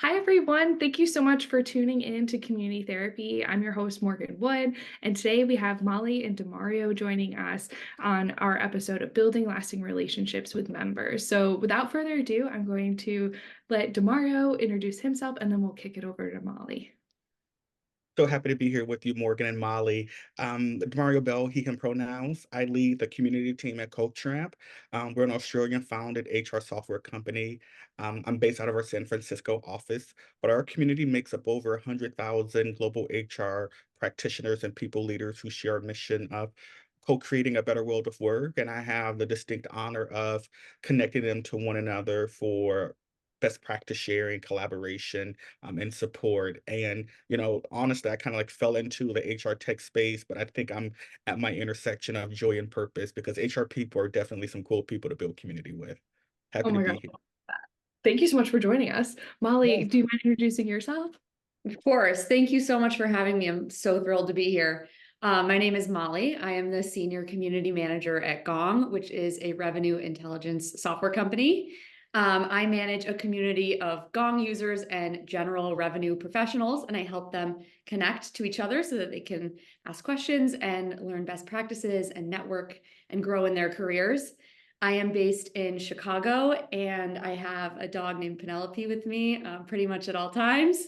Hi, everyone. Thank you so much for tuning in to Community Therapy. I'm your host, Morgan Wood, and today we have Molly and DeMario joining us on our episode of Building Lasting Relationships with Members. So without further ado, I'm going to let DeMario introduce himself, and then we'll kick it over to Molly. So happy to be here with you, Morgan and Molly. DeMario Bell, he, him pronouns. I lead the community team at CoachTramp. We're an Australian-founded HR software company. I'm based out of our San Francisco office, but our community makes up over 100,000 global HR practitioners and people leaders who share a mission of co-creating a better world of work. And I have the distinct honor of connecting them to one another for best practice sharing, collaboration, and support. And, honestly, I kind of like fell into the HR tech space, but I think I'm at my intersection of joy and purpose because HR people are definitely some cool people to build community with. Oh Happy to my be God. here. Thank you so much for joining us. Molly, Yes. do you mind introducing yourself? Of course. Thank you so much for having me. I'm so thrilled to be here. My name is Molly. I am the Senior Community Manager at Gong, which is a revenue intelligence software company. I manage a community of Gong users and general revenue professionals, and I help them connect to each other so that they can ask questions and learn best practices and network and grow in their careers. I am based in Chicago, and I have a dog named Penelope with me pretty much at all times.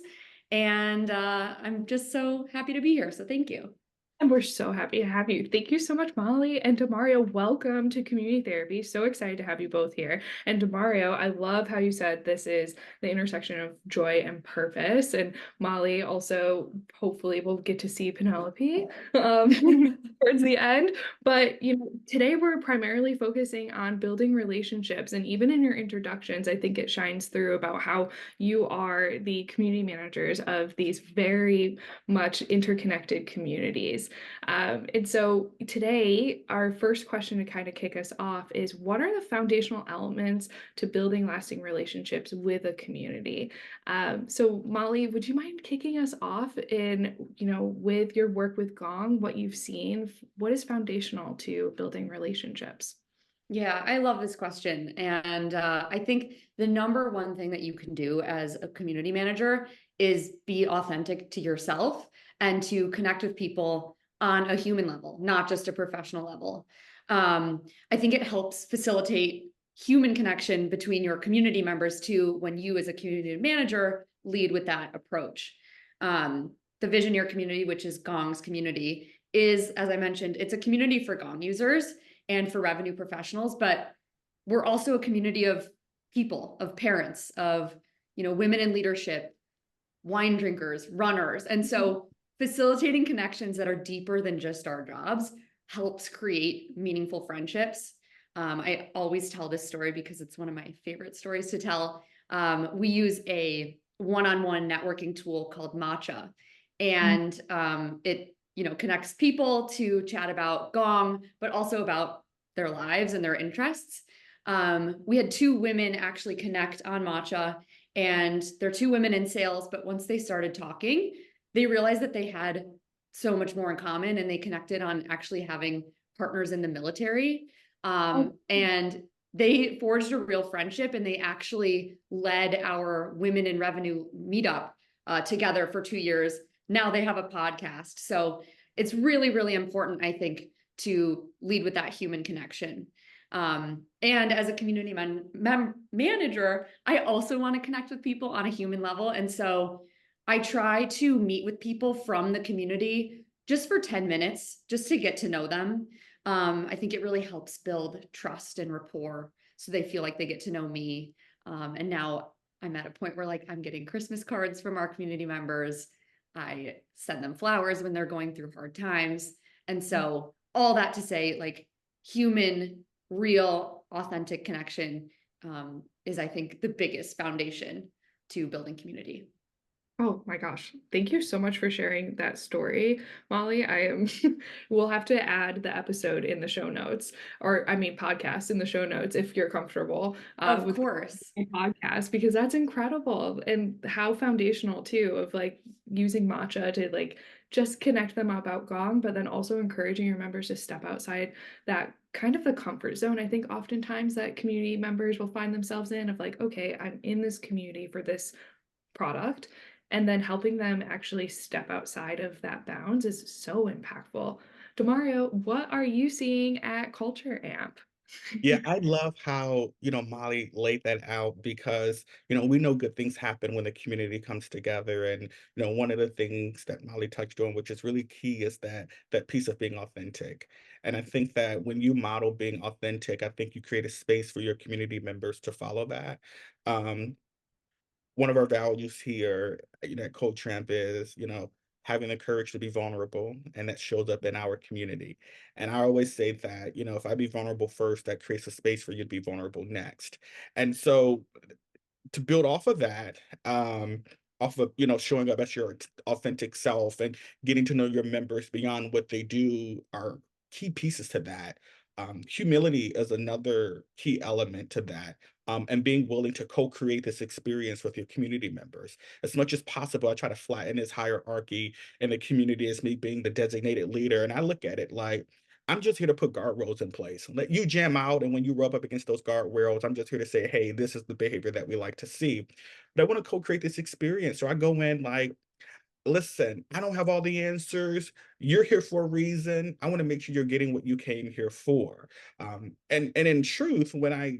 And I'm just so happy to be here. So thank you. And we're so happy to have you. Thank you so much, Molly. And DeMario, welcome to Community Therapy. So excited to have you both here. And DeMario, I love how you said this is the intersection of joy and purpose. And Molly also hopefully will get to see Penelope towards the end. But today we're primarily focusing on building relationships. And even in your introductions, I think it shines through about how you are the community managers of these very much interconnected communities. And so today, our first question to kind of kick us off is what are the foundational elements to building lasting relationships with a community? So Molly, would you mind kicking us off with your work with Gong, what you've seen, what is foundational to building relationships? Yeah, I love this question. And I think the number one thing that you can do as a community manager is be authentic to yourself and to connect with people on a human level, not just a professional level. I think it helps facilitate human connection between your community members too, when you as a community manager lead with that approach. The Visioneer community, which is Gong's community, is, as I mentioned, it's a community for Gong users and for revenue professionals, but we're also a community of people, of parents, of women in leadership, wine drinkers, runners. And so facilitating connections that are deeper than just our jobs helps create meaningful friendships. I always tell this story because it's one of my favorite stories to tell. We use a one-on-one networking tool called Matcha, and it connects people to chat about Gong, but also about their lives and their interests. We had two women actually connect on Matcha, and they're two women in sales, but once they started talking, they realized that they had so much more in common, and they connected on actually having partners in the military. And they forged a real friendship, and they actually led our Women in Revenue meetup together for 2 years. Now they have a podcast. So it's really, really important, I think, to lead with that human connection. And as a community manager, I also want to connect with people on a human level. And so I try to meet with people from the community just for 10 minutes, just to get to know them. I think it really helps build trust and rapport so they feel like they get to know me. And now I'm at a point where I'm getting Christmas cards from our community members. I send them flowers when they're going through hard times. And so all that to say, human, real, authentic connection is, I think, the biggest foundation to building community. Oh my gosh. Thank you so much for sharing that story, Molly. We'll have to add the episode in the show notes, or I mean, podcast in the show notes if you're comfortable Of with course. podcast, because that's incredible and how foundational too of using matcha to just connect them about Gong, but then also encouraging your members to step outside that kind of the comfort zone. I think oftentimes that community members will find themselves in of okay, I'm in this community for this product, and then helping them actually step outside of that bounds is so impactful. Demario, what are you seeing at Culture Amp? Yeah, I love how, Molly laid that out because, we know good things happen when the community comes together. And, one of the things that Molly touched on, which is really key, is that piece of being authentic. And I think that when you model being authentic, I think you create a space for your community members to follow that. Um, One of our values here, at Cold Tramp is, having the courage to be vulnerable, and that shows up in our community. And I always say that, if I be vulnerable first, that creates a space for you to be vulnerable next. And so to build off of that, off of showing up as your authentic self and getting to know your members beyond what they do are key pieces to that. Humility is another key element to that. And being willing to co-create this experience with your community members. As much as possible, I try to flatten this hierarchy in the community as me being the designated leader. And I look at it like, I'm just here to put guardrails in place. Let you jam out, and when you rub up against those guardrails, I'm just here to say, hey, this is the behavior that we like to see. But I want to co-create this experience. So I go in like, listen, I don't have all the answers. You're here for a reason. I want to make sure you're getting what you came here for. And in truth, when I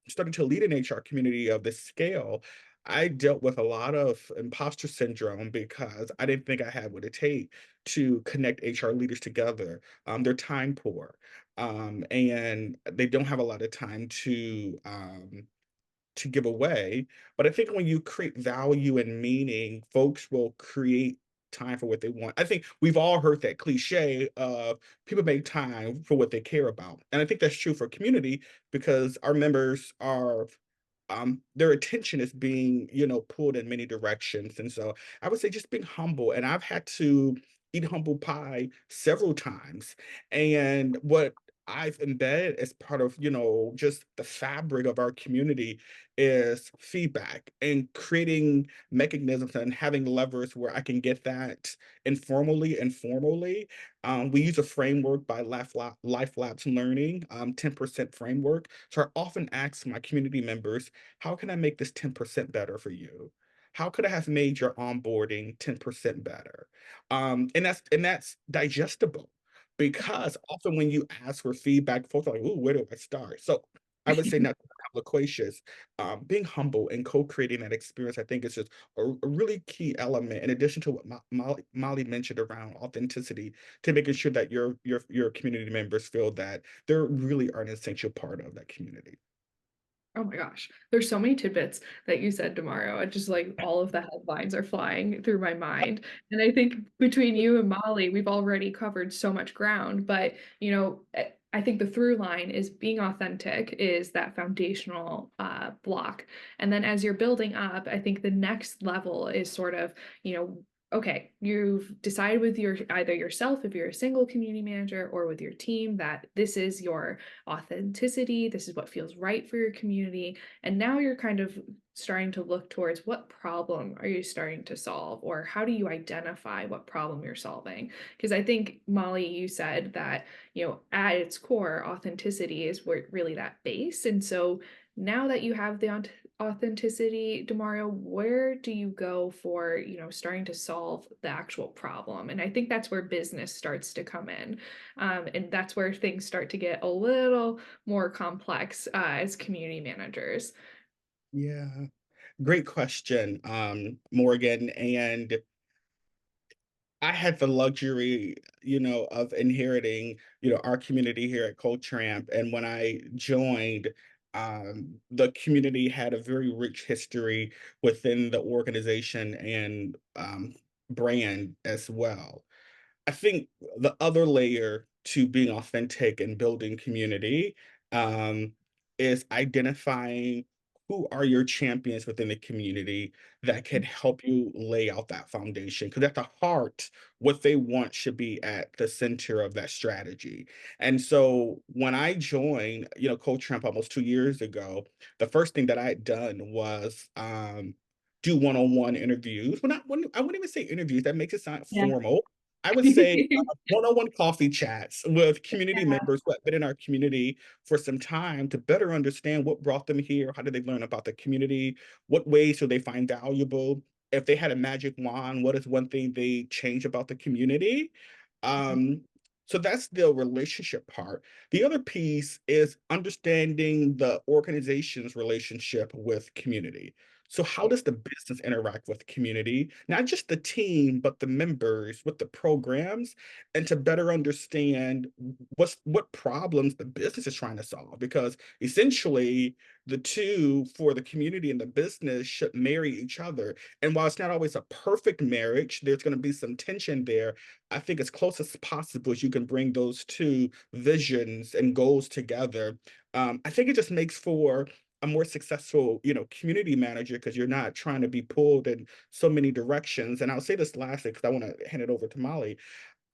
started to lead an HR community of this scale, I dealt with a lot of imposter syndrome because I didn't think I had what it takes to connect HR leaders together. They're time poor, and they don't have a lot of time to give away. But I think when you create value and meaning, folks will create time for what they want. I think we've all heard that cliche of people make time for what they care about. And I think that's true for community because our members are their attention is being, pulled in many directions. And so I would say just being humble. And I've had to eat humble pie several times. And what I've embedded as part of, just the fabric of our community is feedback and creating mechanisms and having levers where I can get that informally and formally. We use a framework by Life Labs Learning, 10% framework. So I often ask my community members, how can I make this 10% better for you? How could I have made your onboarding 10% better? And that's digestible because often when you ask for feedback, folks are like, "Ooh, where do I start?" So I would say not to be loquacious, being humble and co-creating that experience, I think is just a really key element in addition to what Molly mentioned around authenticity, to making sure that your community members feel that they really are an essential part of that community. Oh my gosh, there's so many tidbits that you said tomorrow. I just like all of the headlines are flying through my mind. And I think between you and Molly, we've already covered so much ground. But, I think the through line is being authentic is that foundational block. And then as you're building up, I think the next level is sort of, okay, you've decided with your either yourself if you're a single community manager or with your team that this is your authenticity, this is what feels right for your community. And now you're kind of starting to look towards what problem are you starting to solve, or how do you identify what problem you're solving? Because I think, Molly, you said that, at its core, authenticity is where really that base. And so now that you have the authenticity, Demario, where do you go for, starting to solve the actual problem? And I think that's where business starts to come in. And that's where things start to get a little more complex as community managers. Yeah, great question, Morgan. And I had the luxury, of inheriting, our community here at Cold Tramp. And when I joined, the community had a very rich history within the organization and brand as well. I think the other layer to being authentic and building community um, is identifying who are your champions within the community that can help you lay out that foundation. Because at the heart, what they want should be at the center of that strategy. And so when I joined, Coach Trump almost 2 years ago, the first thing that I had done was do one-on-one interviews. Well, I wouldn't even say interviews. That makes it sound Yeah. formal. I would say one-on-one coffee chats with community Yeah. members who have been in our community for some time to better understand what brought them here, how did they learn about the community, what ways do they find valuable. if they had a magic wand, what is one thing they change about the community? Um, so that's the relationship part. The other piece is understanding the organization's relationship with community. So how does the business interact with community? Not just the team, but the members with the programs, and to better understand what problems the business is trying to solve. Because essentially, the two for the community and the business should marry each other. And while it's not always a perfect marriage, there's going to be some tension there. I think as close as possible as you can bring those two visions and goals together. I think it just makes for a more successful, community manager, because you're not trying to be pulled in so many directions. And I'll say this lastly, because I want to hand it over to Molly.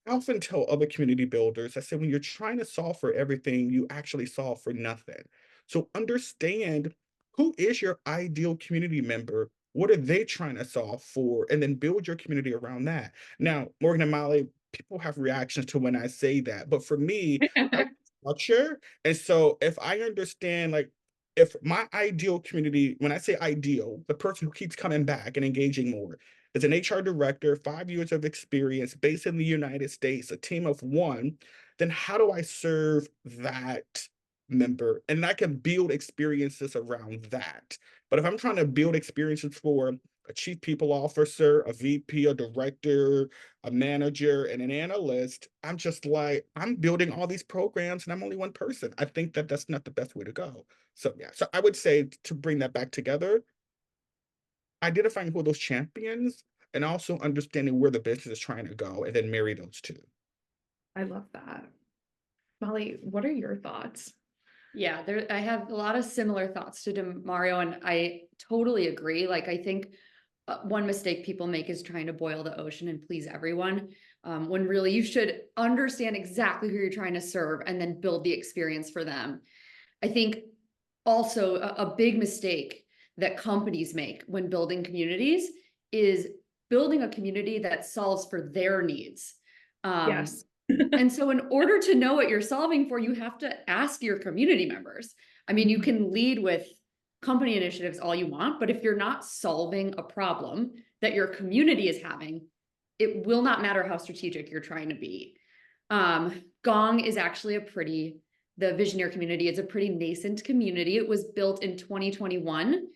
I often tell other community builders, I said, when you're trying to solve for everything, you actually solve for nothing. So understand, who is your ideal community member? What are they trying to solve for? And then build your community around that. Now, Morgan and Molly, people have reactions to when I say that. But for me, I like structure. And so if I understand, like, if my ideal community, when I say ideal, the person who keeps coming back and engaging more, is an HR director, 5 years of experience, based in the United States, a team of one, then how do I serve that member? And I can build experiences around that. But if I'm trying to build experiences for a chief people officer, a VP, a director, a manager, and an analyst, I'm just like, I'm building all these programs and I'm only one person. I think that that's not the best way to go. So, yeah, so I would say, to bring that back together, identifying who are those champions, and also understanding where the business is trying to go, and then marry those two. I love that. Molly, what are your thoughts? Yeah, I have a lot of similar thoughts to DeMario, and I totally agree. Like, I think one mistake people make is trying to boil the ocean and please everyone, when really you should understand exactly who you're trying to serve and then build the experience for them. I think also a big mistake that companies make when building communities is building a community that solves for their needs. Yes. And so in order to know what you're solving for, you have to ask your community members. I mean, you can lead with company initiatives all you want, but if you're not solving a problem that your community is having, it will not matter how strategic you're trying to be. Gong is actually the Visioneer community is a pretty nascent community. It was built in 2021.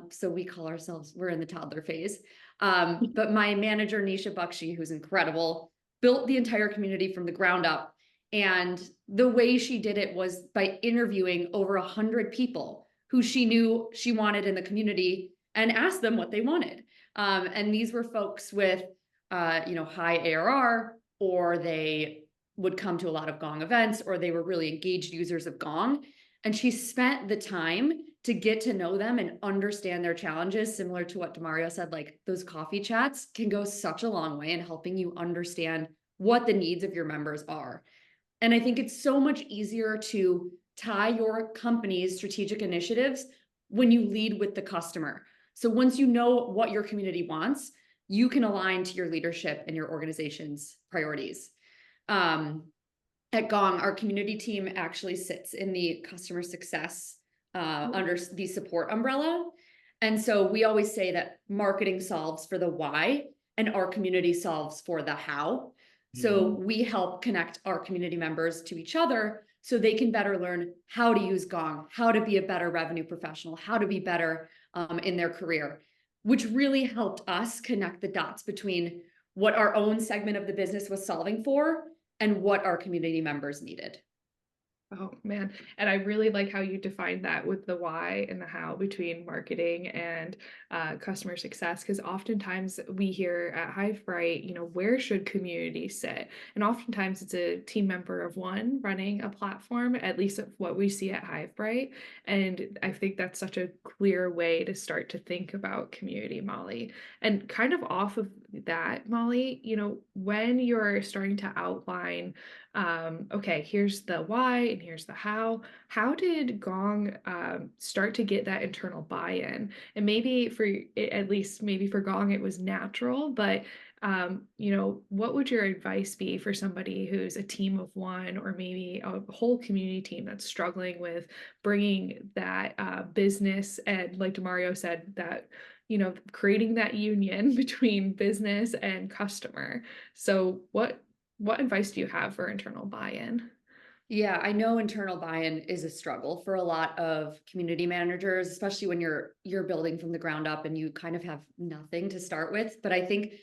So we call ourselves, we're in the toddler phase. But my manager, Nisha Bakshi, who's incredible, built the entire community from the ground up. And the way she did it was by interviewing over 100 people who she knew she wanted in the community and asked them what they wanted. And these were folks with, high ARR, or they would come to a lot of Gong events, or they were really engaged users of Gong. And she spent the time to get to know them and understand their challenges, similar to what DeMario said. Like, those coffee chats can go such a long way in helping you understand what the needs of your members are. And I think it's so much easier to tie your company's strategic initiatives when you lead with the customer. So once you know what your community wants, you can align to your leadership and your organization's priorities. At Gong, our community team actually sits in the customer success under the support umbrella. And so we always say that marketing solves for the why and our community solves for the how. So we help connect our community members to each other so they can better learn how to use Gong, how to be a better revenue professional, how to be better in their career, which really helped us connect the dots between what our own segment of the business was solving for and what our community members needed. Oh man. And I really like how you define that with the why and the how between marketing and customer success. Because oftentimes we hear at Hivebrite, where should community sit? And oftentimes it's a team member of one running a platform, at least what we see at Hivebrite. And I think that's such a clear way to start to think about community, Molly. And kind of off of that, Molly, when you're starting to outline, okay, here's the why and here's the how did Gong start to get that internal buy-in? And maybe at least maybe for Gong it was natural, but what would your advice be for somebody who's a team of one, or maybe a whole community team that's struggling with bringing that business, and like DeMario said, that creating that union between business and customer. So what advice do you have for internal buy-in? Yeah, I know internal buy-in is a struggle for a lot of community managers, especially when you're building from the ground up and you kind of have nothing to start with. But I think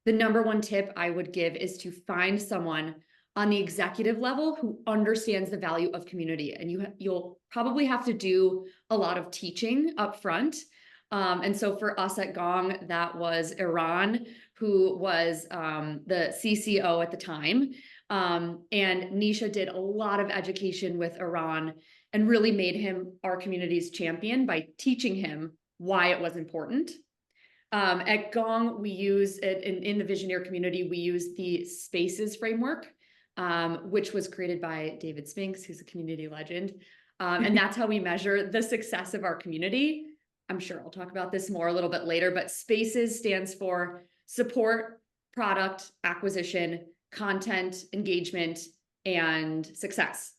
the number one tip I would give is to find someone on the executive level who understands the value of community. And you'll probably have to do a lot of teaching up front. And so for us at Gong, that was Iran, who was the CCO at the time. And Nisha did a lot of education with Iran and really made him our community's champion by teaching him why it was important. At Gong, we use it in the Visioneer community, we use the Spaces framework, which was created by David Spinks, who's a community legend. And that's how we measure the success of our community. I'm sure I'll talk about this more a little bit later, but Spaces stands for support, product, acquisition, content, engagement, and success.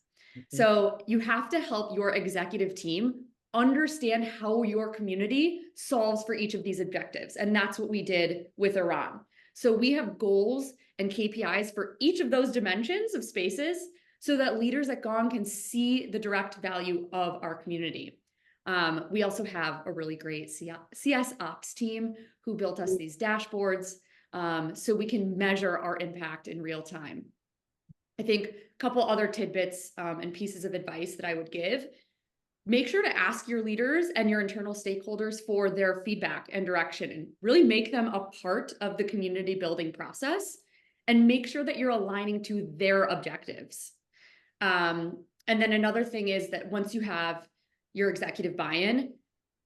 So you have to help your executive team understand how your community solves for each of these objectives. And that's what we did with Iran. So we have goals and KPIs for each of those dimensions of Spaces so that leaders at Gong can see the direct value of our community. We also have a really great CS ops team who built us these dashboards so we can measure our impact in real time. I think a couple other tidbits and pieces of advice that I would give. Make sure to ask your leaders and your internal stakeholders for their feedback and direction and really make them a part of the community building process and make sure that you're aligning to their objectives. And then another thing is that once you have your executive buy-in,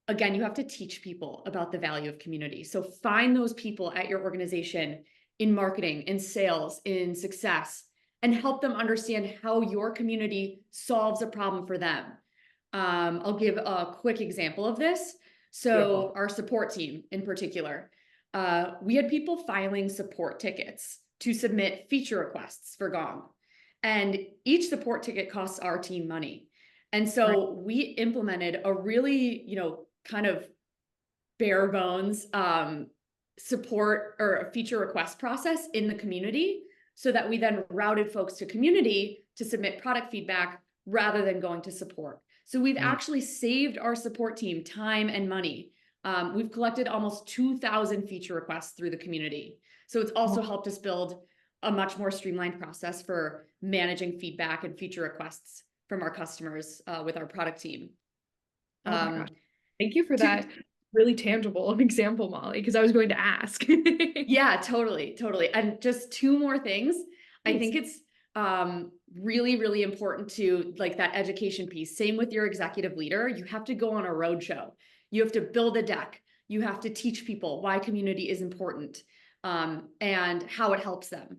again, you have to teach people about the value of community. So find those people at your organization in marketing, in sales, in success, and help them understand how your community solves a problem for them. I'll give a quick example of this. So our support team in particular, we had people filing support tickets to submit feature requests for Gong. And each support ticket costs our team money. And so we implemented a really, kind of bare bones support or a feature request process in the community so that we then routed folks to community to submit product feedback rather than going to support. So we've actually saved our support team time and money. We've collected almost 2,000 feature requests through the community. So it's also helped us build a much more streamlined process for managing feedback and feature requests from our customers with our product team. Oh my gosh. Thank you for that really tangible example, Molly, because I was going to ask. Yeah, totally. And just two more things. I think it's really, really important to like that education piece. Same with your executive leader. You have to go on a roadshow. You have to build a deck. You have to teach people why community is important and how it helps them.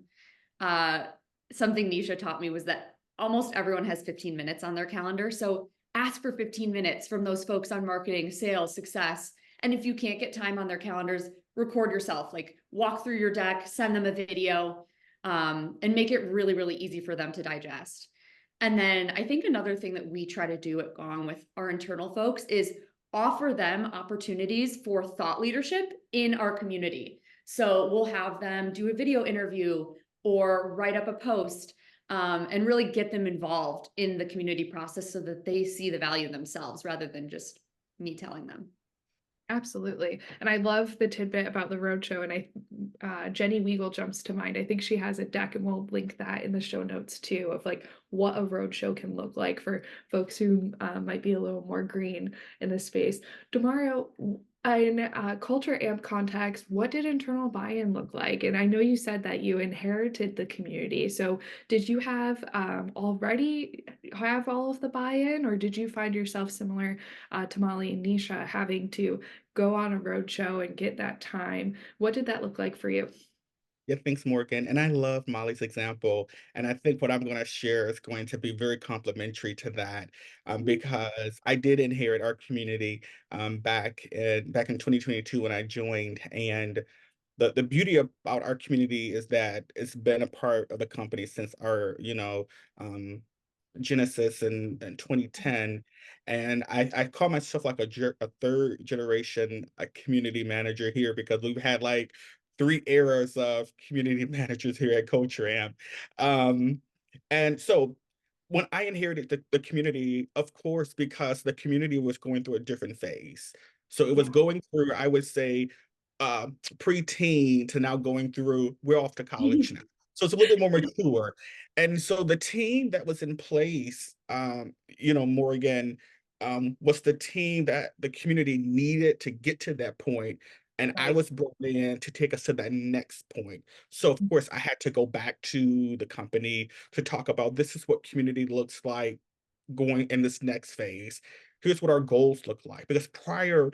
Something Nisha taught me was that almost everyone has 15 minutes on their calendar. So ask for 15 minutes from those folks on marketing, sales, success. And if you can't get time on their calendars, record yourself, like walk through your deck, send them a video, and make it really, really easy for them to digest. And then I think another thing that we try to do at Gong with our internal folks is offer them opportunities for thought leadership in our community. So we'll have them do a video interview or write up a post and really get them involved in the community process so that they see the value themselves rather than just me telling them. Absolutely. And I love the tidbit about the roadshow. And Jenny Weigel jumps to mind. I think she has a deck, and we'll link that in the show notes too, of like what a roadshow can look like for folks who might be a little more green in this space. DeMario, in culture amp context, what did internal buy-in look like? And I know you said that you inherited the community. So did you have already have all of the buy-in, or did you find yourself similar to Molly and Nisha having to go on a roadshow and get that time? What did that look like for you? Yeah, thanks, Morgan. And I love Molly's example. And I think what I'm going to share is going to be very complementary to that because I did inherit our community back in 2022 when I joined. And the beauty about our community is that it's been a part of the company since our, Genesis in 2010, and I call myself like a third generation community manager here because we've had like three eras of community managers here at CoachRamp. Um, and so when I inherited the community, of course, because the community was going through a different phase. So it was Yeah. going through, I would say, preteen to now going through, we're off to college now. So it's a little bit more mature. And so the team that was in place, Morgan, was the team that the community needed to get to that point. And I Right. was brought in to take us to that next point. So of course I had to go back to the company to talk about this is what community looks like going in this next phase. Here's what our goals look like. Because prior,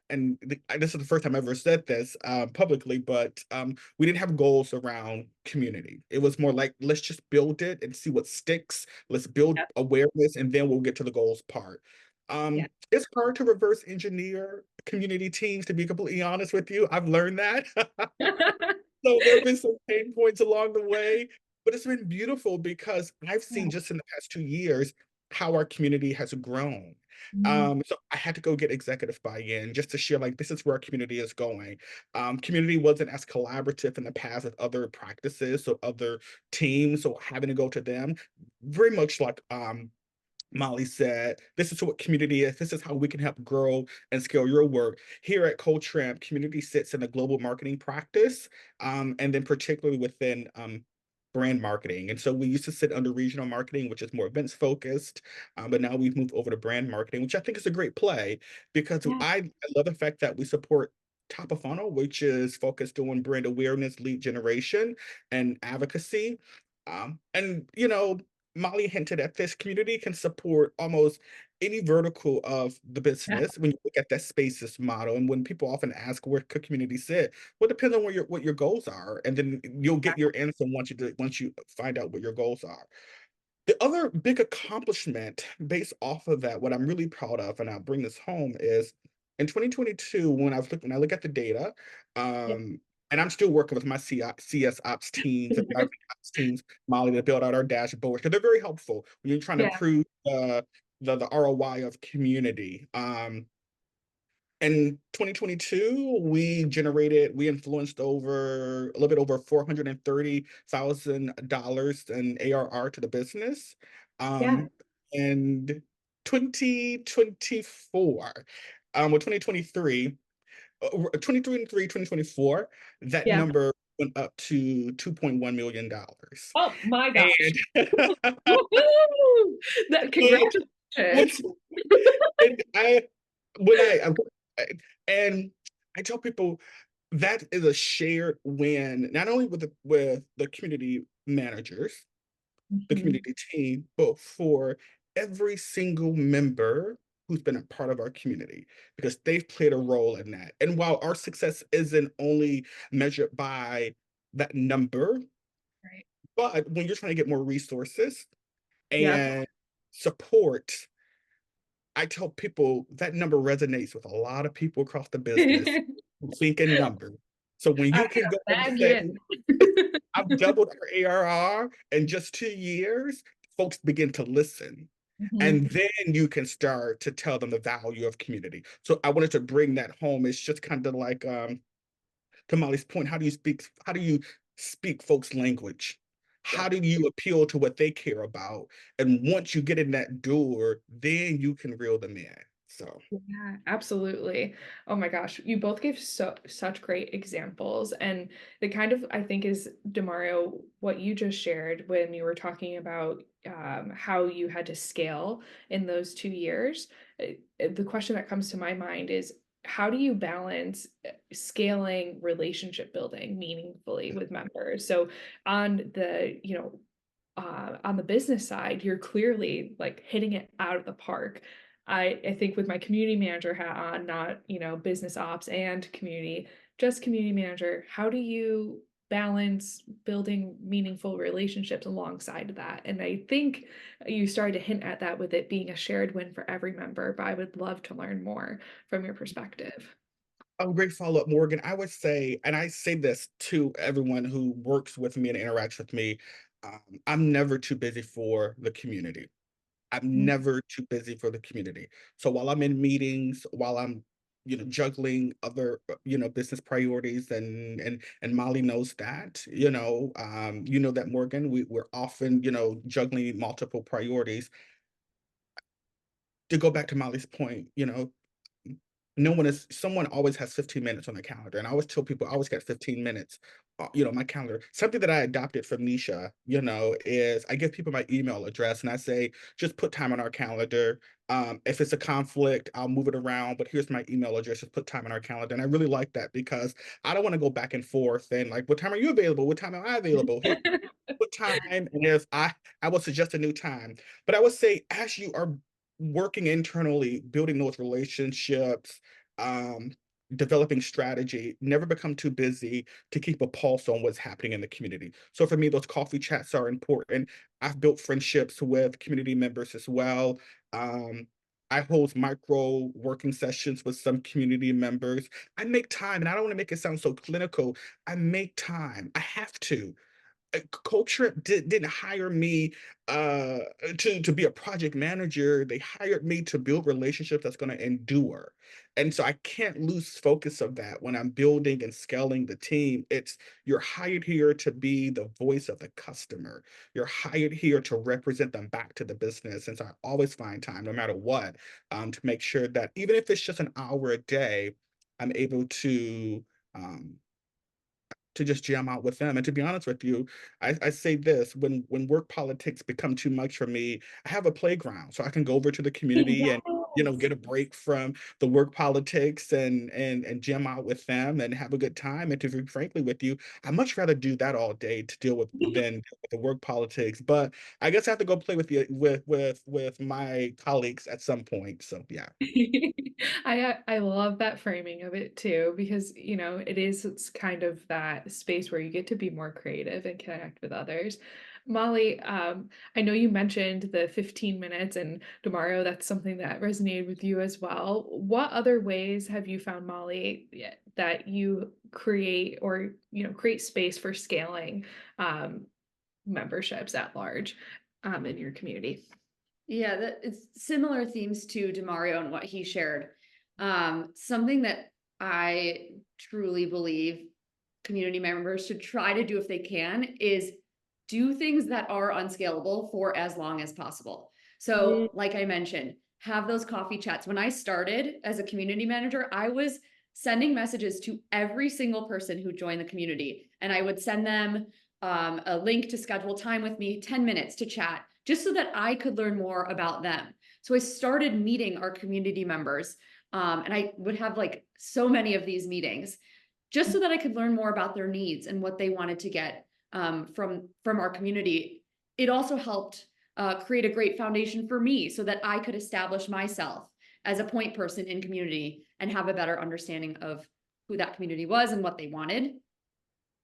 and this is the first time I ever said this publicly, but we didn't have goals around community. It was more like, let's just build it and see what sticks. Let's build Yeah. awareness, and then we'll get to the goals part. Yeah. It's hard to reverse engineer community teams, to be completely honest with you. I've learned that. So there have been some pain points along the way, but it's been beautiful because I've seen Yeah. just in the past 2 years how our community has grown. Mhm. So I had to go get executive buy-in just to share like this is where our community is going. Community wasn't as collaborative in the past with other practices, so other teams, so having to go to them, very much like Molly said, this is what community is. This is how we can help grow and scale your work. Here at CoachRamp, community sits in the global marketing practice, and then particularly within brand marketing. And so we used to sit under regional marketing, which is more events focused, but now we've moved over to brand marketing, which I think is a great play because Yeah. I love the fact that we support top of funnel, which is focused on brand awareness, lead generation, and advocacy. And Molly hinted at this, community can support almost any vertical of the Yeah. business when you look at that spaces model. And when people often ask where could community sit, well, it depends on what your goals are. And then you'll get your answer once you find out what your goals are. The other big accomplishment based off of that, what I'm really proud of, and I'll bring this home, is in 2022, when I look at the data, Yeah. and I'm still working with my CS ops teams and marketing ops teams, Molly, to build out our dashboards because they're very helpful when you're trying to Yeah. improve the ROI of community. In 2022, we influenced over a little bit over $430,000 in ARR to the business. Yeah. And 2024, well, 2024, that Yeah. number went up to $2.1 million. Oh my gosh. And, Woohoo! That and congratulations. what's and I when I and I tell people that is a shared win, not only with the community managers, the Mhm. community team, but for every single member who's been a part of our community because they've played a role in that. And while our success isn't only measured by that number, Right. but when you're trying to get more resources Yeah. and support, I tell people that number resonates with a lot of people across the business who think in numbers. So when I you can can go and say, imagine. I've doubled our ARR in just 2 years, folks begin to listen. Mhm. And then you can start to tell them the value of community. So I wanted to bring that home. It's just kind of like to Molly's point, how do you speak folks' language? Yeah. How do you appeal to what they care about? And once you get in that door, then you can reel them in. So Yeah, absolutely. Oh my gosh, you both gave such great examples. And the kind of I think is DeMario, what you just shared when you were talking about how you had to scale in those 2 years. The question that comes to my mind is how do you balance scaling relationship building meaningfully with members? So on on the business side, you're clearly like hitting it out of the park. I think with my community manager hat on, not, business ops and community, just community manager, how do you balance building meaningful relationships alongside that? And I think you started to hint at that with it being a shared win for every member, but I would love to learn more from your perspective. a great follow-up, Morgan. I would say, and I say this to everyone who works with me and interacts with me, I'm never too busy for the community. I'm Mm. never too busy for the community. So while I'm in meetings, while I'm, juggling other, business priorities, and Molly knows that, you know that Morgan, we're often, juggling multiple priorities. To go back to Molly's point, no one is someone always has 15 minutes on the calendar. And I always tell people I always get 15 minutes, my calendar. Something that I adopted from Nisha, is I give people my email address and I say, just put time on our calendar. If it's a conflict, I'll move it around, but here's my email address, just put time on our calendar. And I really like that because I don't want to go back and forth and like, what time are you available? What time am I available? Here, what time? And if I will suggest a new time. But I would say as you are working internally, building those relationships, um, developing strategy, never become too busy to keep a pulse on what's happening in the community. So for me, those coffee chats are important. I've built friendships with community members as well. Um, I host micro working sessions with some community members. I make time, and I don't want to make it sound so clinical. I make time. I have to. Culture didn't hire me to be a project manager. They hired me to build relationships that's going to endure. And so I can't lose focus of that when I'm building and scaling the team. It's you're hired here to be the voice of the customer. You're hired here to represent them back to the business. And so I always find time, no matter what, to make sure that even if it's just an hour a day, I'm able to just jam out with them. And to be honest with you, I say this when work politics become too much for me, I have a playground. So I can go over to the community and Yes. get a break from the work politics and jam out with them and have a good time. And to be frankly with you, I much rather do that all day to deal with than deal with the work politics. But I guess I have to go play with the with my colleagues at some point. So yeah. I love that framing of it too, because it's kind of that space where you get to be more creative and connect with others. Molly, I know you mentioned the 15 minutes, and DeMario, that's something that resonated with you as well. What other ways have you found, Molly, that you create or create space for scaling memberships at large in your community? Yeah, that it's similar themes to DeMario and what he shared. Something that I truly believe community members should try to do if they can is do things that are unscalable for as long as possible. Mm. So, like I mentioned, have those coffee chats. When I started as a community manager, I was sending messages to every single person who joined the community, and I would send them a link to schedule time with me, 10 minutes to chat, just so that I could learn more about them. So I started meeting our community members, and I would have like so many of these meetings just so that I could learn more about their needs and what they wanted to get from our community. It also helped create a great foundation for me so that I could establish myself as a point person in community and have a better understanding of who that community was and what they wanted.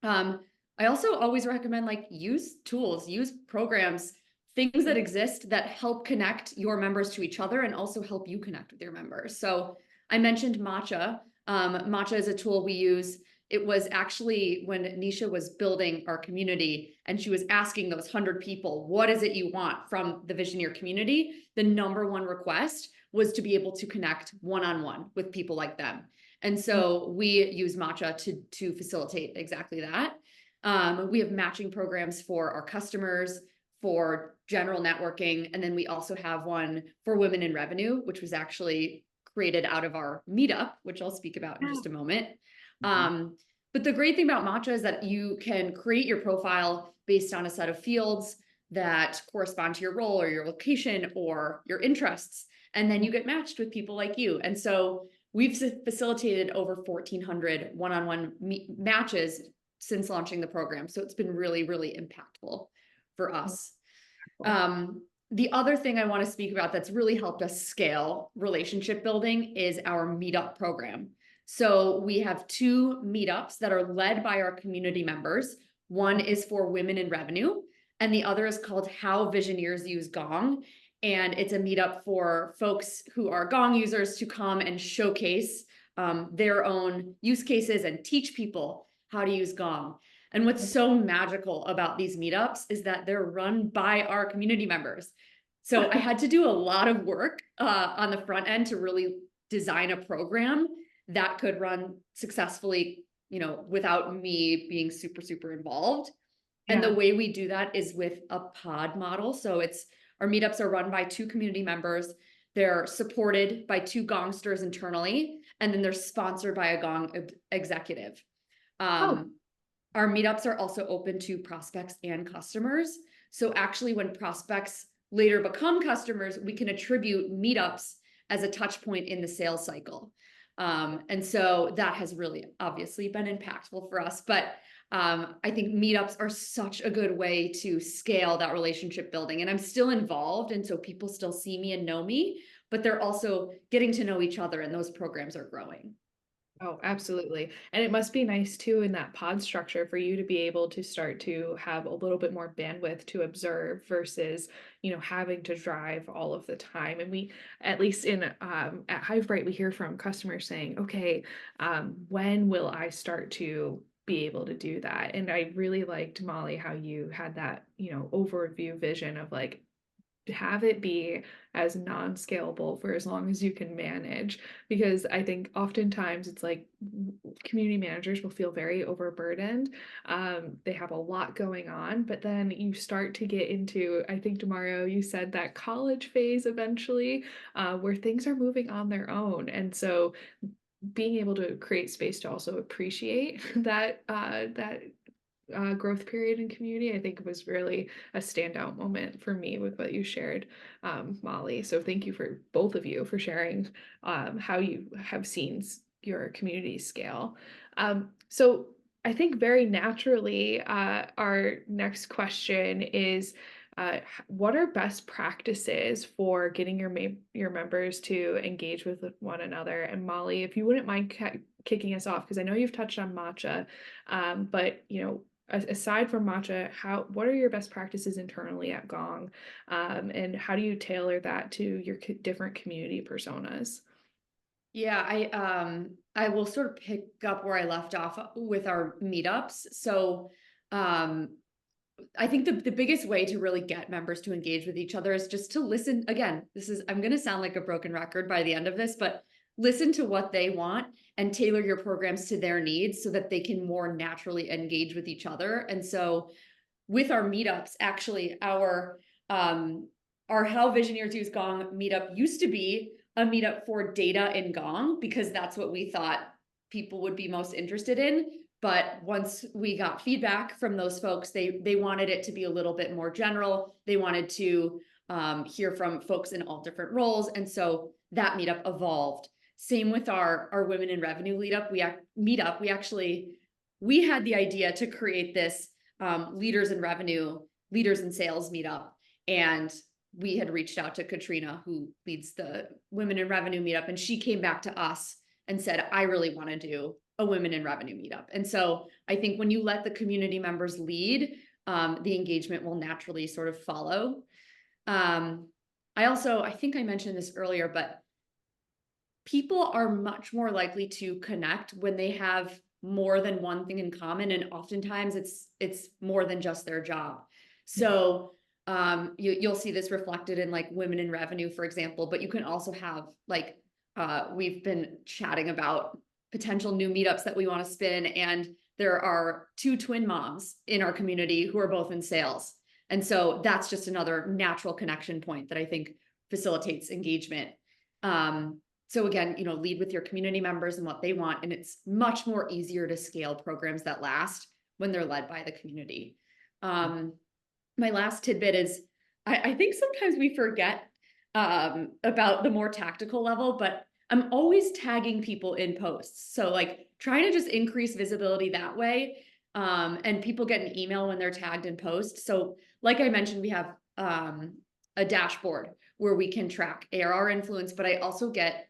I also always recommend like use tools, use programs, things that exist that help connect your members to each other and also help you connect with your members. So I mentioned Matcha. Matcha is a tool we use. It was actually when Nisha was building our community and she was asking those 100 people, what is it you want from the Visioneer community? The number one request was to be able to connect one-on-one with people like them. And so we use Matcha to facilitate exactly that. We have matching programs for our customers, for general networking, and then we also have one for women in revenue, which was actually created out of our meetup, which I'll speak about in just a moment. Mhm. But the great thing about Matcha is that you can create your profile based on a set of fields that correspond to your role or your location or your interests, and then you get matched with people like you. And so we've facilitated over 1,400 one-on-one matches since launching the program. So it's been really, really impactful for us. The other thing I want to speak about that's really helped us scale relationship building is our meetup program. So we have 2 meetups that are led by our community members. One is for women in revenue, and the other is called How Visioneers Use Gong. And it's a meetup for folks who are Gong users to come and showcase their own use cases and teach people how to use Gong. And what's so magical about these meetups is that they're run by our community members. So I had to do a lot of work on the front end to really design a program that could run successfully, you know, without me being super, super involved. And the way we do that is with a pod model. So it's our meetups are run by 2 community members. They're supported by 2 Gongsters internally, and then they're sponsored by a Gong executive. Our meetups are also open to prospects and customers. So actually, when prospects later become customers, we can attribute meetups as a touch point in the sales cycle. And so that has really obviously been impactful for us. But I think meetups are such a good way to scale that relationship building. And I'm still involved. And so people still see me and know me, but they're also getting to know each other, and those programs are growing. Oh, absolutely. And it must be nice too in that pod structure for you to be able to start to have a little bit more bandwidth to observe versus, you know, having to drive all of the time. And we, at least in at Hivebrite, we hear from customers saying, okay, when will I start to be able to do that? And I really liked, Molly, how you had that, you know, overview vision of like, have it be as non-scalable for as long as you can manage, because I think oftentimes it's like community managers will feel very overburdened. They have a lot going on, but then you start to get into, I think, DeMario, you said that college phase eventually, where things are moving on their own. And so being able to create space to also appreciate that growth period in community, I think was really a standout moment for me with what you shared, Molly. So thank you for both of you for sharing how you have seen your community scale. So I think very naturally, our next question is, what are best practices for getting your members to engage with one another? And Molly, if you wouldn't mind kicking us off, because I know you've touched on matcha, but you know, aside from matcha, what are your best practices internally at Gong, and how do you tailor that to your different community personas? Yeah, I will sort of pick up where I left off with our meetups. So I think the biggest way to really get members to engage with each other is just to listen. Again, I'm going to sound like a broken record by the end of this, but listen to what they want and tailor your programs to their needs so that they can more naturally engage with each other. And so with our meetups, actually, our How Visionaries Use Gong meetup used to be a meetup for data in Gong, because that's what we thought people would be most interested in. But once we got feedback from those folks, they wanted it to be a little bit more general. They wanted to hear from folks in all different roles. And so that meetup evolved. Same with our Women in Revenue meetup. We had the idea to create this leaders in revenue, leaders in sales meetup. And we had reached out to Katrina, who leads the Women in Revenue meetup, and she came back to us and said, I really want to do a Women in Revenue meetup. And so I think when you let the community members lead, the engagement will naturally sort of follow. I think I mentioned this earlier, but people are much more likely to connect when they have more than one thing in common. And oftentimes it's more than just their job. So you'll see this reflected in like Women in Revenue, for example, but you can also have like, we've been chatting about potential new meetups that we want to spin. And there are 2 twin moms in our community who are both in sales. And so that's just another natural connection point that I think facilitates engagement. So again, you know, lead with your community members and what they want. And it's much more easier to scale programs that last when they're led by the community. My last tidbit is, I think sometimes we forget about the more tactical level, but I'm always tagging people in posts. So like trying to just increase visibility that way. And people get an email when they're tagged in posts. So like I mentioned, we have a dashboard where we can track ARR influence, but I also get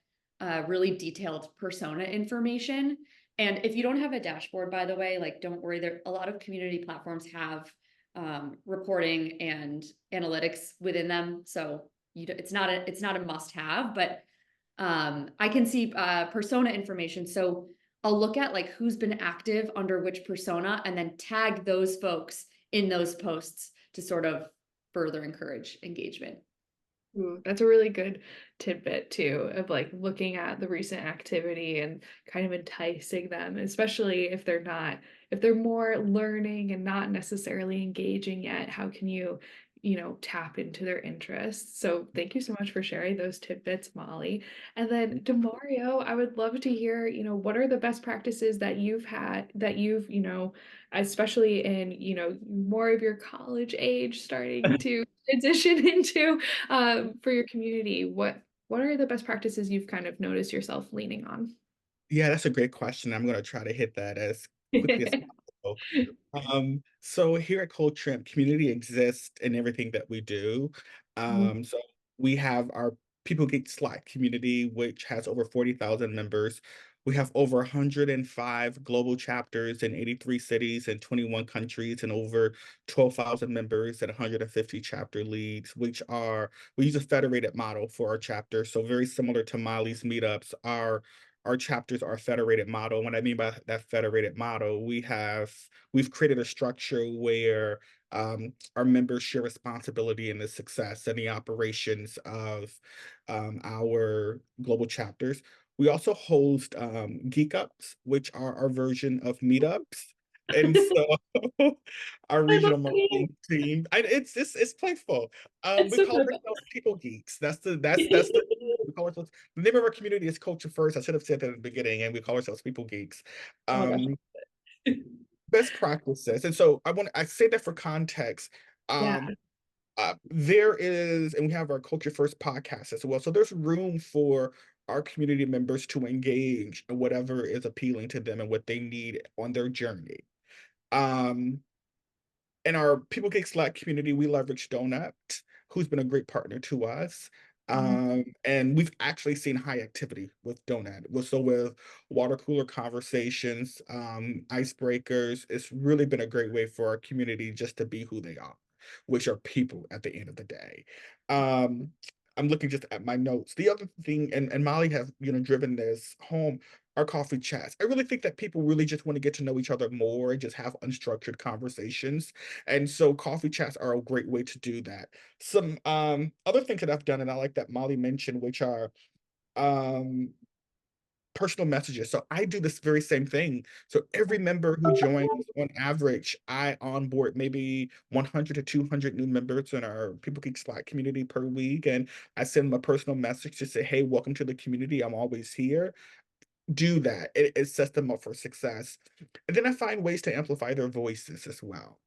really detailed persona information. And if you don't have a dashboard, by the way, like don't worry, there a lot of community platforms have reporting and analytics within them. So it's not a must have, but I can see persona information. So I'll look at like who's been active under which persona and then tag those folks in those posts to sort of further encourage engagement. Ooh, that's a really good tidbit too, of like looking at the recent activity and kind of enticing them, especially if they're more learning and not necessarily engaging yet. How can you tap into their interests? So thank you so much for sharing those tidbits, Molly. And then DeMario, I would love to hear what are the best practices that you've had that you've especially in more of your college age starting to transition into for your community, what are the best practices you've kind of noticed yourself leaning on? Yeah, that's a great question. I'm gonna try to hit that as quickly as possible. So here at Cold Tramp, community exists in everything that we do. Mhm, So we have our People Geek Slack community, which has over 40,000 members. We have over 105 global chapters in 83 cities and 21 countries and over 12,000 members and 150 chapter leads, we use a federated model for our chapter. So very similar to Molly's meetups, our chapters are a federated model. What I mean by that federated model, we've created a structure where our members share responsibility in the success and the operations of our global chapters. We also host geek ups, which are our version of meetups. And so our I love regional it. marketing team, it's playful. It's We so call perfect. ourselves people geeks. That's the we call ourselves the name of our community is Culture First. I should have said that at the beginning, and we call ourselves People Geeks. Oh my gosh. Um, Best practices, and so I say that for context. Yeah. There is, and we have our Culture First podcast as well. So there's room for our community members to engage in whatever is appealing to them and what they need on their journey. Um, in our People Geek Slack community, we leverage Donut, who's been a great partner to us. Mhm. And we've actually seen high activity with Donut. With water cooler conversations, icebreakers, it's really been a great way for our community just to be who they are, which are people at the end of the day. Um, I'm looking just at my notes. The other thing, and Molly has driven this home, our coffee chats. I really think that people really just want to get to know each other more and just have unstructured conversations. And so coffee chats are a great way to do that. Some other things that I've done, and I like that Molly mentioned, which are um personal messages. So I do this very same thing. So every member who joins, on average, I onboard maybe 100 to 200 new members in our People Geek Slack community per week. And I send them a personal message to say, hey, welcome to the community. I'm always here. Do that. It sets them up for success. And then I find ways to amplify their voices as well.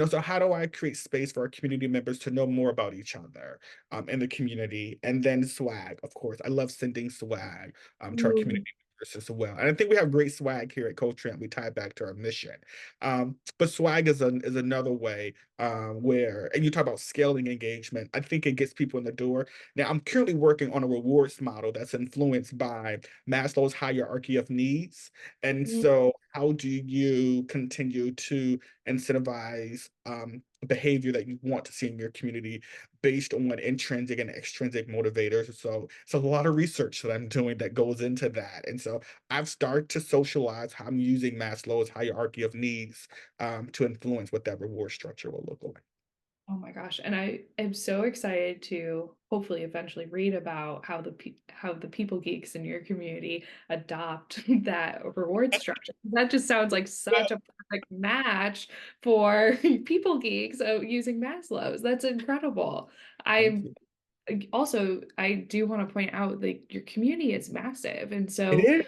So how do I create space for our community members to know more about each other in the community? And then swag, of course. I love sending swag to our community Ooh. members as well. And I think we have great swag here at Culture, and we tie it back to our mission. But swag is another way and you talk about scaling engagement. I think it gets people in the door. Now, I'm currently working on a rewards model that's influenced by Maslow's hierarchy of needs. And Mhm. so, how do you continue to incentivize behavior that you want to see in your community based on intrinsic and extrinsic motivators? So, it's a lot of research that I'm doing that goes into that. And so, I've started to socialize how I'm using Maslow's hierarchy of needs to influence what that reward structure will look like. Oh my gosh. And I am so excited to hopefully eventually read about how the people geeks in your community adopt that reward structure. That just sounds like Yeah, such a perfect match for people geeks using Maslow's. That's incredible. thank I'm you. also I do want to point out that your community is massive. And It so is.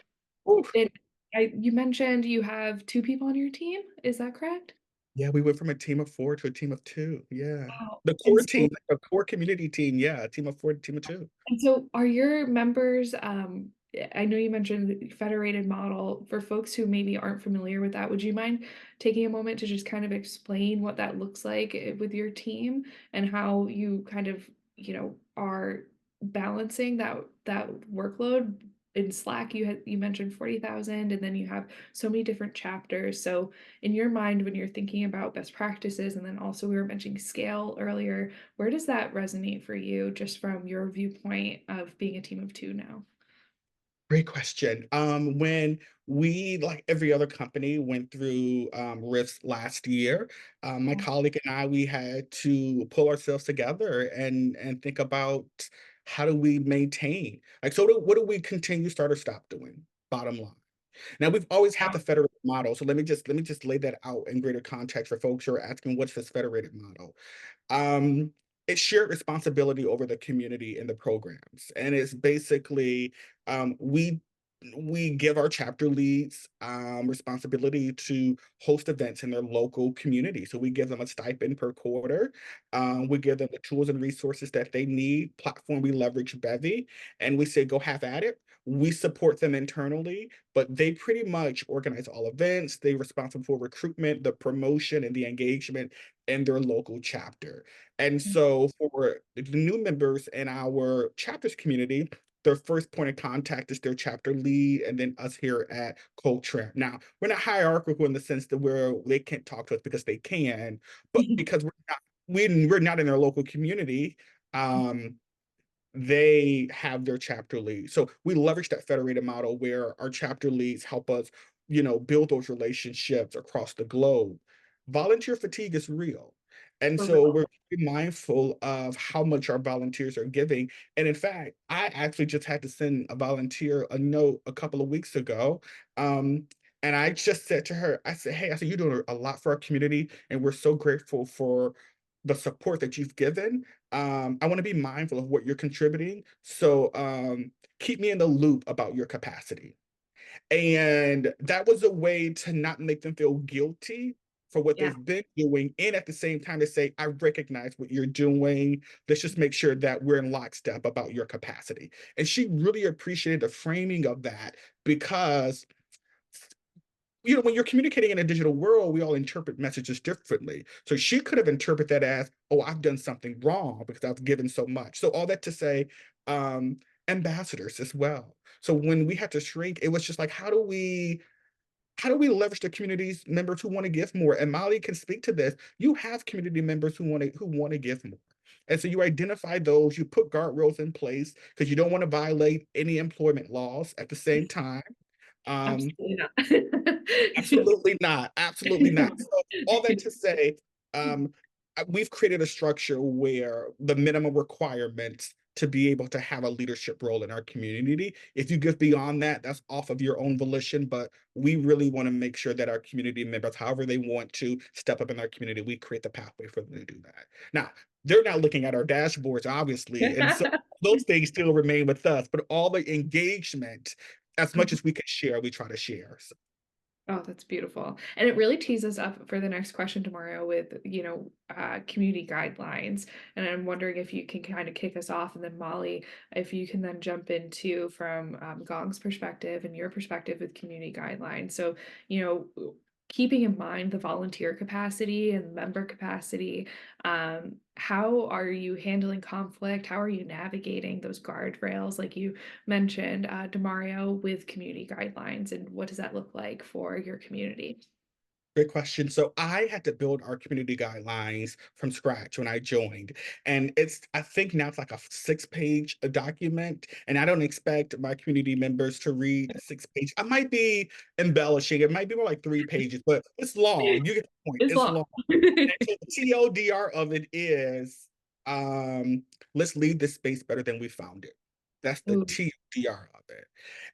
Oof. it you mentioned you have two people on your team, is that correct? Yeah, we went from a team of four to a team of two. Yeah. Wow. The And core so team, the core community team. Yeah, a team of four, team of two. And so are your members, I know you mentioned federated model. For folks who maybe aren't familiar with that, would you mind taking a moment to just kind of explain what that looks like with your team and how you kind of are balancing that workload? In Slack, you mentioned 40,000 and then you have so many different chapters. So in your mind, when you're thinking about best practices, and then also we were mentioning scale earlier, where does that resonate for you, just from your viewpoint of being a team of two now? Great question. When we, like every other company, went through rifts last year, my colleague and I, we had to pull ourselves together and think about how do we maintain, like, what do we continue, start, or stop doing? Bottom line. Now we've always had the federated model, so let me just lay that out in greater context for folks who are asking what's this federated model. Um, it's shared responsibility over the community and the programs, and it's basically we give our chapter leads responsibility to host events in their local community. So we give them a stipend per quarter. We give them the tools and resources that they need. Platform, we leverage Bevy, and we say go have at it. We support them internally, but they pretty much organize all events. They're responsible for recruitment, the promotion, and the engagement in their local chapter. And so for the new members in our chapters community, their first point of contact is their chapter lead, and then us here at Culture. Now, we're not hierarchical in the sense that they can't talk to us because they can, but because we're not in their local community, um, they have their chapter lead. So we leverage that federated model where our chapter leads help us, build those relationships across the globe. Volunteer fatigue is real. And For so real. we're mindful of how much our volunteers are giving. And in fact, I actually just had to send a volunteer a note a couple of weeks ago. Um, and I just said to her, I said, hey, I said, you're doing a lot for our community, and we're so grateful for the support that you've given. I want to be mindful of what you're contributing. So keep me in the loop about your capacity. And that was a way to not make them feel guilty for what Yeah. they've been doing. And at the same time to say, I recognize what you're doing. Let's just make sure that we're in lockstep about your capacity. And she really appreciated the framing of that because when you're communicating in a digital world, we all interpret messages differently. So she could have interpreted that as, oh, I've done something wrong because I've given so much. So all that to say, ambassadors as well. So when we had to shrink, it was just like, how do we leverage the community's members who want to give more? And Molly can speak to this. You have community members who want to give more. And so you identify those, you put guardrails in place because you don't want to violate any employment laws at the same time. Um, Absolutely not. Absolutely not. Absolutely not. So all that to say, um, we've created a structure where the minimum requirements to be able to have a leadership role in our community. If you give beyond that, that's off of your own volition. But we really want to make sure that our community members, however they want to step up in our community, we create the pathway for them to do that. Now, they're not looking at our dashboards, obviously, and so those things still remain with us. But all the engagement, as much as we can share, we try to share. So. Oh, that's beautiful. And it really tees us up for the next question tomorrow with, community guidelines. And I'm wondering if you can kind of kick us off, and then Molly, if you can then jump into from Gong's perspective and your perspective with community guidelines. So, keeping in mind the volunteer capacity and member capacity, how are you handling conflict? How are you navigating those guardrails, like you mentioned, DeMario, with community guidelines, and what does that look like for your community? Great question. So I had to build our community guidelines from scratch when I joined. And I think now it's like a 6-page document. And I don't expect my community members to read 6 pages. I might be embellishing. It might be more like 3 pages, but it's long. You get the point. It's It's long. long. And so the TLDR of it is, let's leave this space better than we found it. That's the Ooh, TLDR of it.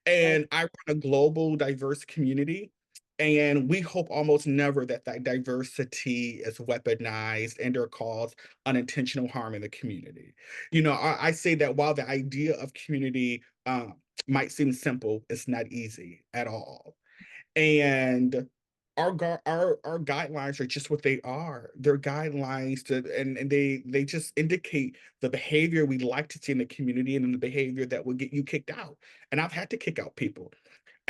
okay. And I run a global diverse community. And we hope almost never that diversity is weaponized and or cause unintentional harm in the community. I say that while the idea of community might seem simple, it's not easy at all. And our guidelines are just what they are. They're guidelines and they just indicate the behavior we like to see in the community and the behavior that will get you kicked out. And I've had to kick out people.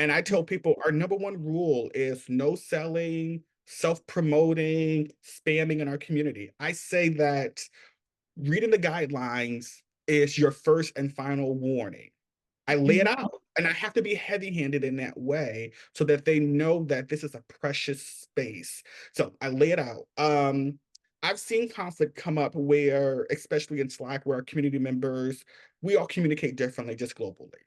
And I tell people our number one rule is no selling, self-promoting, spamming in our community. I say that reading the guidelines is your first and final warning. I lay it Mhm. out, and I have to be heavy-handed in that way so that they know that this is a precious space. So I lay it out. I've seen conflict come up where, especially in Slack, where our community members, we all communicate differently just globally.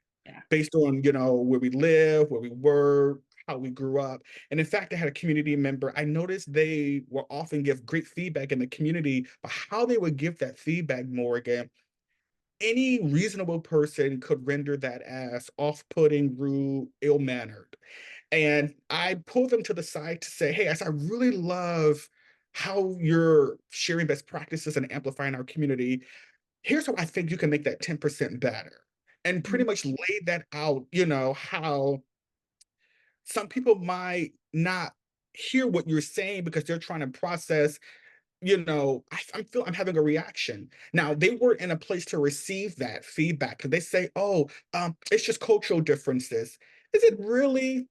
based on, where we live, where we were, how we grew up. And in fact, I had a community member. I noticed they will often give great feedback in the community, but how they would give that feedback, Morgan, any reasonable person could render that as off-putting, rude, ill-mannered. And I pulled them to the side to say, hey, I really love how you're sharing best practices and amplifying our community. Here's how I think you can make that 10% better. And pretty much lay that out, how some people might not hear what you're saying because they're trying to process, I'm having a reaction. Now, they were in a place to receive that feedback because they say, oh, it's just cultural differences. Is it really?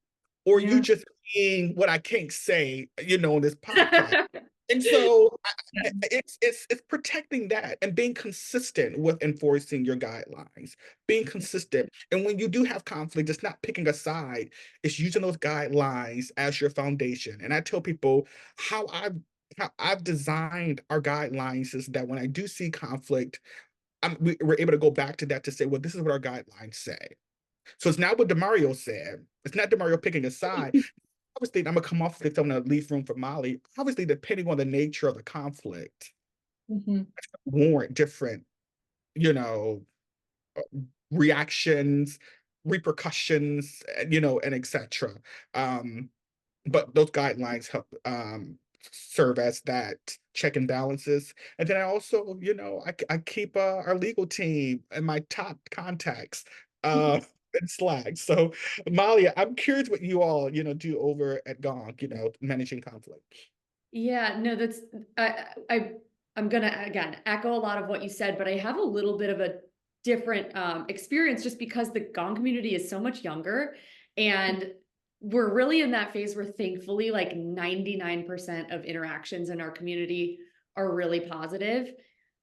Or you Yeah. just being what I can't say, in this podcast? And so it's protecting that and being consistent with enforcing your guidelines, being consistent. And when you do have conflict, it's not picking a side, it's using those guidelines as your foundation. And I tell people how I've designed our guidelines is that when I do see conflict, we're able to go back to that to say, well, this is what our guidelines say. So it's not what DeMario said. It's not DeMario picking a side. Obviously, I'm gonna come off this. I'm gonna leave room for Molly. Obviously, depending on the nature of the conflict, Mhm. warrant different, you know, reactions, repercussions, and etc. Um, but those guidelines help serve as that check and balances. And then I also, I keep our legal team and my top contacts in Slack. So Molly, I'm curious what you all, do over at Gong, managing conflict. Yeah, no, that's I I'm gonna again echo a lot of what you said, but I have a little bit of a different experience just because the Gong community is so much younger, and we're really in that phase where thankfully like 99% of interactions in our community are really positive.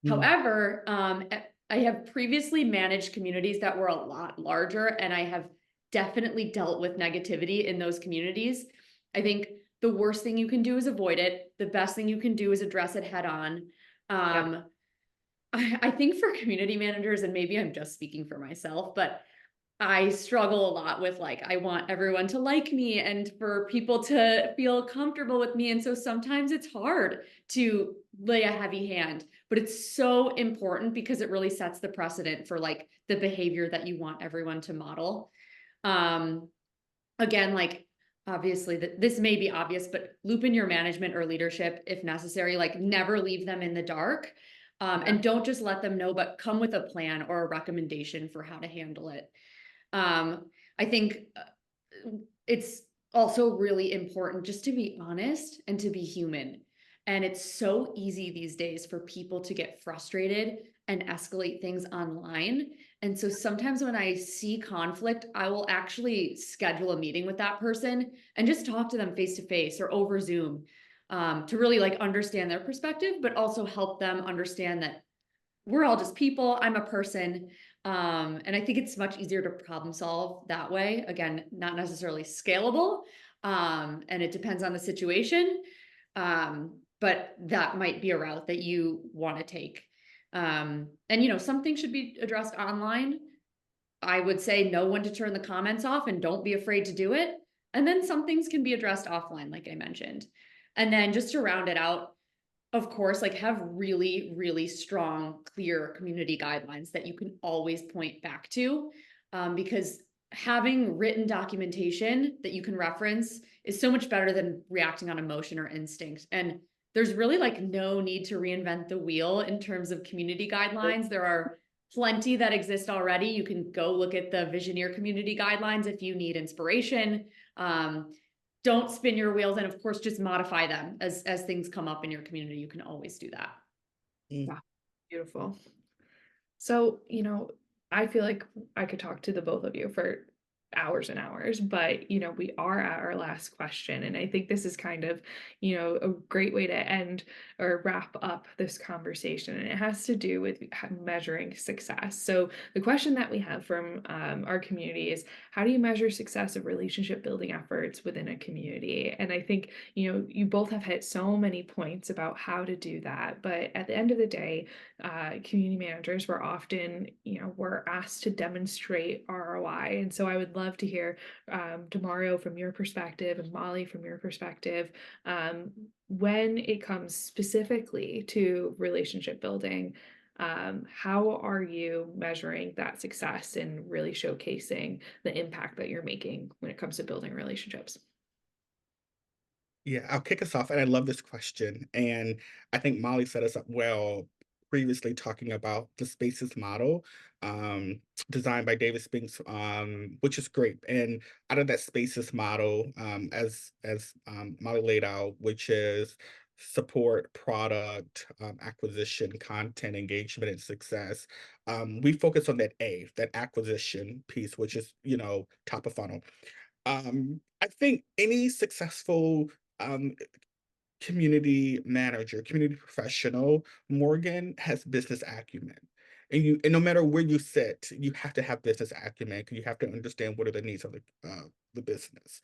Mm, However, I have previously managed communities that were a lot larger, and I have definitely dealt with negativity in those communities. I think the worst thing you can do is avoid it. The best thing you can do is address it head on. Yep. Um, I think for community managers, and maybe I'm just speaking for myself, but I struggle a lot with like, I want everyone to like me and for people to feel comfortable with me. And so sometimes it's hard to lay a heavy hand, but it's so important because it really sets the precedent for like the behavior that you want everyone to model. Um, Again, like obviously that this may be obvious, but loop in your management or leadership if necessary, like never leave them in the dark. Yeah. And don't just let them know, but come with a plan or a recommendation for how to handle it. Um, I think it's also really important just to be honest and to be human. And it's so easy these days for people to get frustrated and escalate things online. And so sometimes when I see conflict, I will actually schedule a meeting with that person and just talk to them face to face or over Zoom to really like understand their perspective, but also help them understand that we're all just people. I'm a person. And I think it's much easier to problem solve that way. Again, not necessarily scalable. And it depends on the situation. But that might be a route that you want to take. And some things should be addressed online. I would say know when to turn the comments off and don't be afraid to do it. And then some things can be addressed offline, like I mentioned. And then just to round it out, of course, like have really, really strong, clear community guidelines that you can always point back to. Because having written documentation that you can reference is so much better than reacting on emotion or instinct. And there's really like no need to reinvent the wheel in terms of community guidelines. There are plenty that exist already. You can go look at the Visioneer community guidelines if you need inspiration. Don't spin your wheels, and of course just modify them as things come up in your community. You can always do that. mm, Wow. Beautiful. So, I feel like I could talk to the both of you for hours and hours, but we are at our last question, and I think this is kind of a great way to end or wrap up this conversation, and it has to do with measuring success. So the question that we have from our community is, how do you measure success of relationship building efforts within a community? And I think you both have hit so many points about how to do that, but at the end of the day, community managers were often we're asked to demonstrate ROI. And so I would love to hear, DeMario, from your perspective, and Molly, from your perspective, when it comes specifically to relationship building, how are you measuring that success and really showcasing the impact that you're making when it comes to building relationships? Yeah, I'll kick us off, and I love this question. And I think Molly set us up well previously talking about the Spaces model, um, designed by David Spinks, which is great. And out of that Spaces model, as Molly laid out, which is support, product, acquisition, content, engagement, and success. We focus on that acquisition piece, which is top of funnel. I think any successful um, community manager, community professional, Morgan has business acumen. And no matter where you sit, you have to have business acumen because you have to understand what are the needs of the business.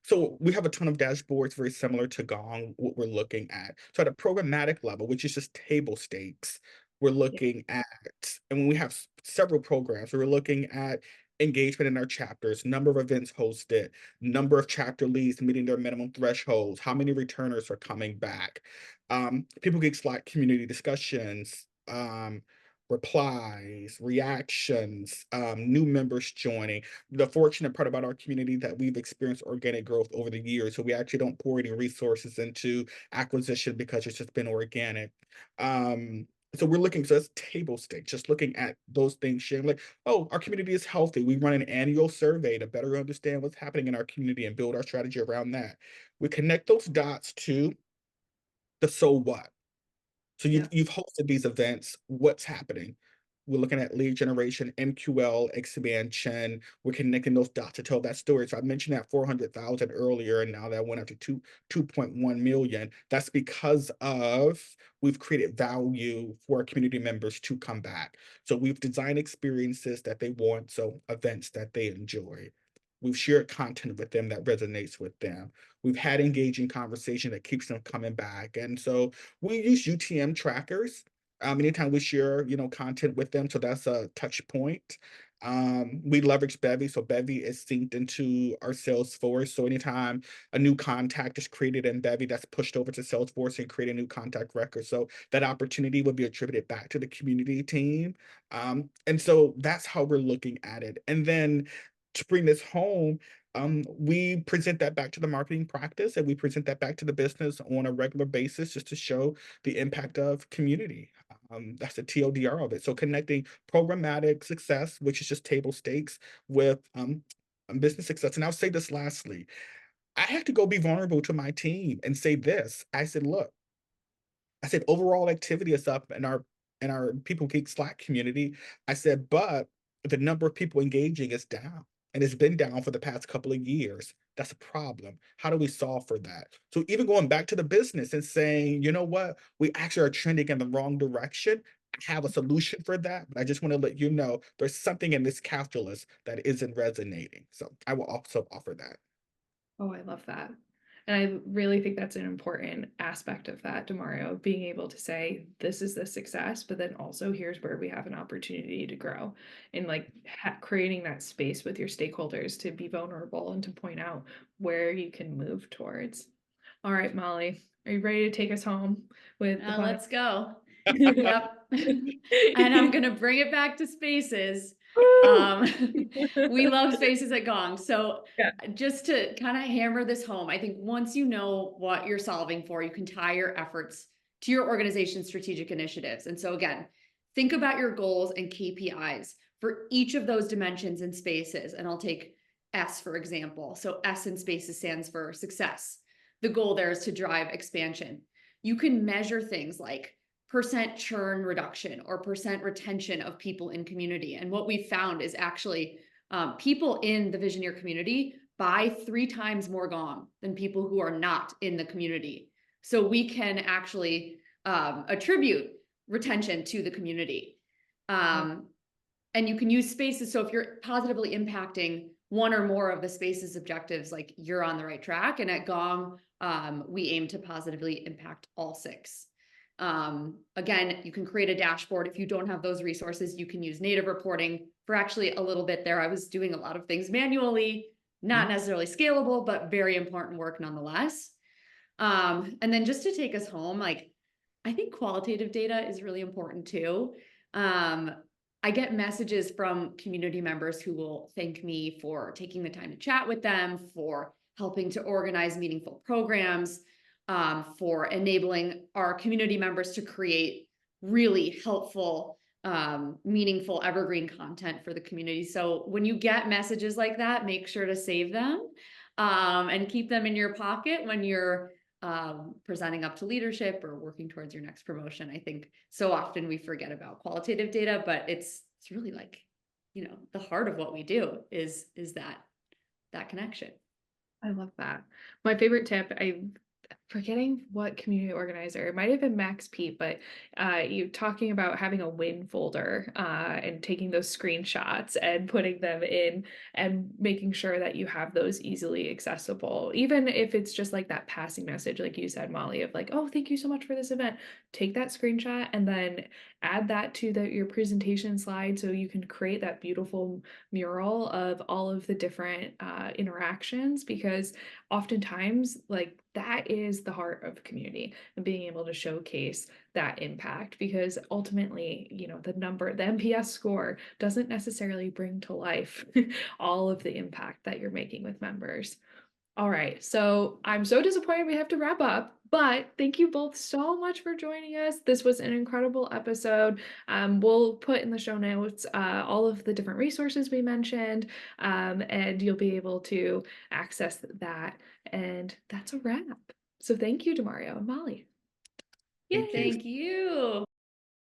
So we have a ton of dashboards very similar to Gong, what we're looking at. So at a programmatic level, which is just table stakes, we're Yeah. looking at, and when we have several programs, we're looking at engagement in our chapters, number of events hosted, number of chapter leads meeting their minimum thresholds, how many returners are coming back, people get Slack community discussions, replies, reactions, new members joining. The fortunate part about our community that we've experienced organic growth over the years. So we actually don't pour any resources into acquisition because it's just been organic. So we're looking, so it's table stakes, just looking at those things, sharing like, oh, our community is healthy. We run an annual survey to better understand what's happening in our community and build our strategy around that. We connect those dots to the so what. So Yeah. you've hosted these events. What's happening? We're looking at lead generation, MQL expansion. We're connecting those dots to tell that story. So I mentioned that 400,000 earlier, and now that went up to 2.1 million. That's because of we've created value for our community members to come back. So we've designed experiences that they want, so events that they enjoy. We've shared content with them that resonates with them. We've had engaging conversation that keeps them coming back. And so we use UTM trackers anytime we share, content with them. So that's a touch point. We leverage Bevy. So Bevy is synced into our Salesforce. So anytime a new contact is created in Bevy, that's pushed over to Salesforce and create a new contact record. So that opportunity will be attributed back to the community team. And so that's how we're looking at it. And then to bring this home, we present that back to the marketing practice and we present that back to the business on a regular basis just to show the impact of community. That's the TLDR of it. So connecting programmatic success, which is just table stakes, with business success. And I'll say this lastly, I have to go be vulnerable to my team and say this. I said, look, I said overall activity is up in our People Geek Slack community. I said, but the number of people engaging is down. And it's been down for the past couple of years. That's a problem. How do we solve for that? So even going back to the business and saying, you know what, we actually are trending in the wrong direction. I have a solution for that, but I just want to let you know there's something in this calculus that isn't resonating. So I will also offer that. Oh, I love that. And I really think that's an important aspect of that, DeMario, being able to say, this is the success, but then also here's where we have an opportunity to grow, and like creating that space with your stakeholders to be vulnerable and to point out where you can move towards. All right, Molly, are you ready to take us home with the Let's go. Yep. And I'm gonna bring it back to spaces. We love spaces at Gong. So Yeah. just to kind of hammer this home, I think once you know what you're solving for, you can tie your efforts to your organization's strategic initiatives. And so again, think about your goals and KPIs for each of those dimensions and spaces. And I'll take S, for example. So S in spaces stands for success. The goal there is to drive expansion. You can measure things like percent churn reduction or percent retention of people in community. And what we found is actually People in the Visioneer community buy 3 times more Gong than people who are not in the community. So we can actually attribute retention to the community. And you can use spaces. So if you're positively impacting one or more of the spaces objectives, like you're on the right track. And at Gong, we aim to positively impact all 6. Again, you can create a dashboard. If you don't have those resources, you can use native reporting. For actually a little bit there, I was doing a lot of things manually, not necessarily scalable, but very important work nonetheless. And then just to take us home, like, I think qualitative data is really important too. I get messages from community members who will thank me for taking the time to chat with them, for helping to organize meaningful programs, for enabling our community members to create really helpful, meaningful evergreen content for the community. So when you get messages like that, make sure to save them and keep them in your pocket when you're presenting up to leadership or working towards your next promotion. I think so often we forget about qualitative data, but it's really like, you know, the heart of what we do is that connection. I love that. My favorite tip, I'm forgetting what community organizer, it might have been Max Pete, but you talking about having a win folder and taking those screenshots and putting them in and making sure that you have those easily accessible, even if it's just like that passing message, like you said, Molly, of like, oh, thank you so much for this event. Take that screenshot and then add that to your presentation slide so you can create that beautiful mural of all of the different interactions, because oftentimes like that is the heart of community and being able to showcase that impact, because ultimately, you know, the NPS score doesn't necessarily bring to life all of the impact that you're making with members. All right, so I'm so disappointed we have to wrap up, but thank you both so much for joining us. This was an incredible episode. We'll put in the show notes all of the different resources we mentioned, and you'll be able to access that. And that's a wrap. So thank you, DeMario and Molly. Yay. Thank you.